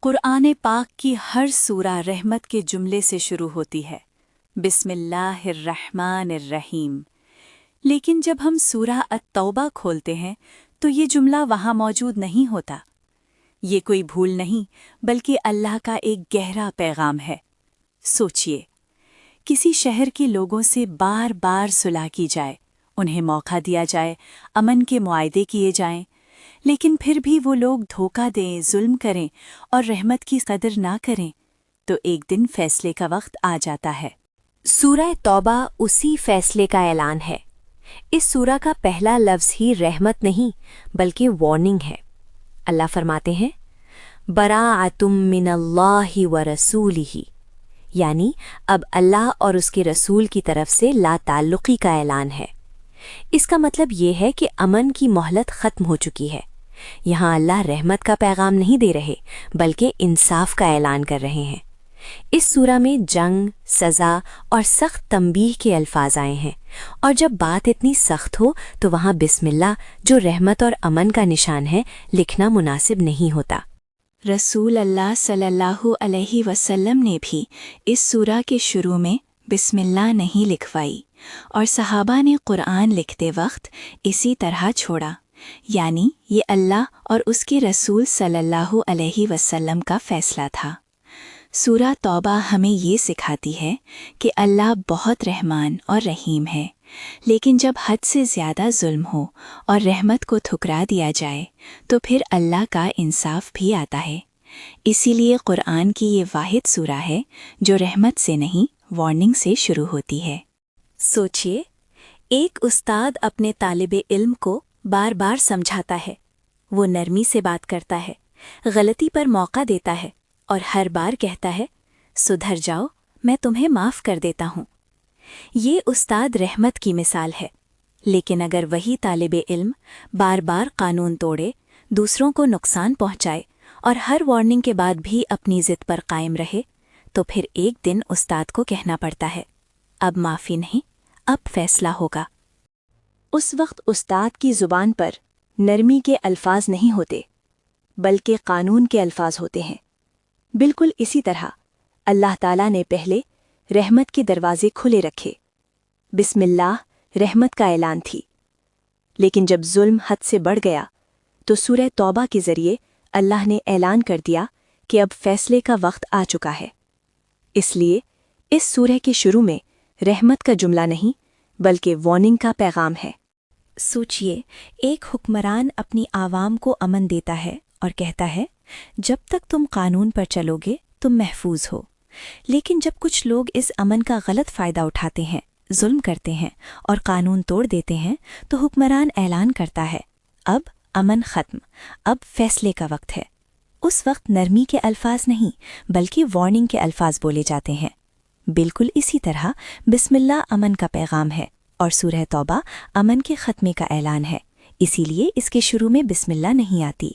قرآن پاک کی ہر سورہ رحمت کے جملے سے شروع ہوتی ہے، بسم اللہ الرحمن الرحیم۔ لیکن جب ہم سورہ التوبہ کھولتے ہیں تو یہ جملہ وہاں موجود نہیں ہوتا۔ یہ کوئی بھول نہیں بلکہ اللہ کا ایک گہرا پیغام ہے۔ سوچئے، کسی شہر کے لوگوں سے بار بار صلح کی جائے، انہیں موقع دیا جائے، امن کے معاہدے کیے جائیں، لیکن پھر بھی وہ لوگ دھوکہ دیں، ظلم کریں اور رحمت کی قدر نہ کریں، تو ایک دن فیصلے کا وقت آ جاتا ہے۔ سورہ توبہ اسی فیصلے کا اعلان ہے۔ اس سورہ کا پہلا لفظ ہی رحمت نہیں بلکہ وارننگ ہے۔ اللہ فرماتے ہیں براءۃ من اللہ ورسولہ، یعنی اب اللہ اور اس کے رسول کی طرف سے لا تعلقی کا اعلان ہے۔ اس کا مطلب یہ ہے کہ امن کی مہلت ختم ہو چکی ہے۔ یہاں اللہ رحمت کا پیغام نہیں دے رہے بلکہ انصاف کا اعلان کر رہے ہیں۔ اس سورہ میں جنگ، سزا اور سخت تنبیہ کے الفاظ آئے ہیں، اور جب بات اتنی سخت ہو تو وہاں بسم اللہ جو رحمت اور امن کا نشان ہے لکھنا مناسب نہیں ہوتا۔ رسول اللہ صلی اللہ علیہ وسلم نے بھی اس سورہ کے شروع میں بسم اللہ نہیں لکھوائی، اور صحابہ نے قرآن لکھتے وقت اسی طرح چھوڑا، یعنی یہ اللہ اور اس کے رسول صلی اللہ علیہ وسلم کا فیصلہ تھا۔ سورہ توبہ ہمیں یہ سکھاتی ہے کہ اللہ بہت رحمان اور رحیم ہے، لیکن جب حد سے زیادہ ظلم ہو اور رحمت کو ٹھکرا دیا جائے تو پھر اللہ کا انصاف بھی آتا ہے۔ اسی لیے قرآن کی یہ واحد سورہ ہے جو رحمت سے نہیں، وارننگ سے شروع ہوتی ہے۔ سوچئے، ایک استاد اپنے طالب علم کو بار بار سمجھاتا ہے، وہ نرمی سے بات کرتا ہے، غلطی پر موقع دیتا ہے اور ہر بار کہتا ہے سدھر جاؤ، میں تمہیں معاف کر دیتا ہوں۔ یہ استاد رحمت کی مثال ہے۔ لیکن اگر وہی طالب علم بار بار قانون توڑے، دوسروں کو نقصان پہنچائے اور ہر وارننگ کے بعد بھی اپنی ضد پر قائم رہے، تو پھر ایک دن استاد کو کہنا پڑتا ہے اب معافی نہیں، اب فیصلہ ہوگا۔ اس وقت استاد کی زبان پر نرمی کے الفاظ نہیں ہوتے بلکہ قانون کے الفاظ ہوتے ہیں۔ بالکل اسی طرح اللہ تعالیٰ نے پہلے رحمت کے دروازے کھلے رکھے، بسم اللہ رحمت کا اعلان تھی، لیکن جب ظلم حد سے بڑھ گیا تو سورہ توبہ کے ذریعے اللہ نے اعلان کر دیا کہ اب فیصلے کا وقت آ چکا ہے۔ اس لیے اس سورہ کے شروع میں رحمت کا جملہ نہیں بلکہ وارننگ کا پیغام ہے۔ سوچئے، ایک حکمران اپنی عوام کو امن دیتا ہے اور کہتا ہے جب تک تم قانون پر چلو گے تم محفوظ ہو، لیکن جب کچھ لوگ اس امن کا غلط فائدہ اٹھاتے ہیں، ظلم کرتے ہیں اور قانون توڑ دیتے ہیں تو حکمران اعلان کرتا ہے اب امن ختم، اب فیصلے کا وقت ہے۔ اس وقت نرمی کے الفاظ نہیں بلکہ وارننگ کے الفاظ بولے جاتے ہیں۔ بالکل اسی طرح بسم اللہ امن کا پیغام ہے اور سورہ توبہ امن کے ختمے کا اعلان ہے، اسی لیے اس کے شروع میں بسم اللہ نہیں آتی۔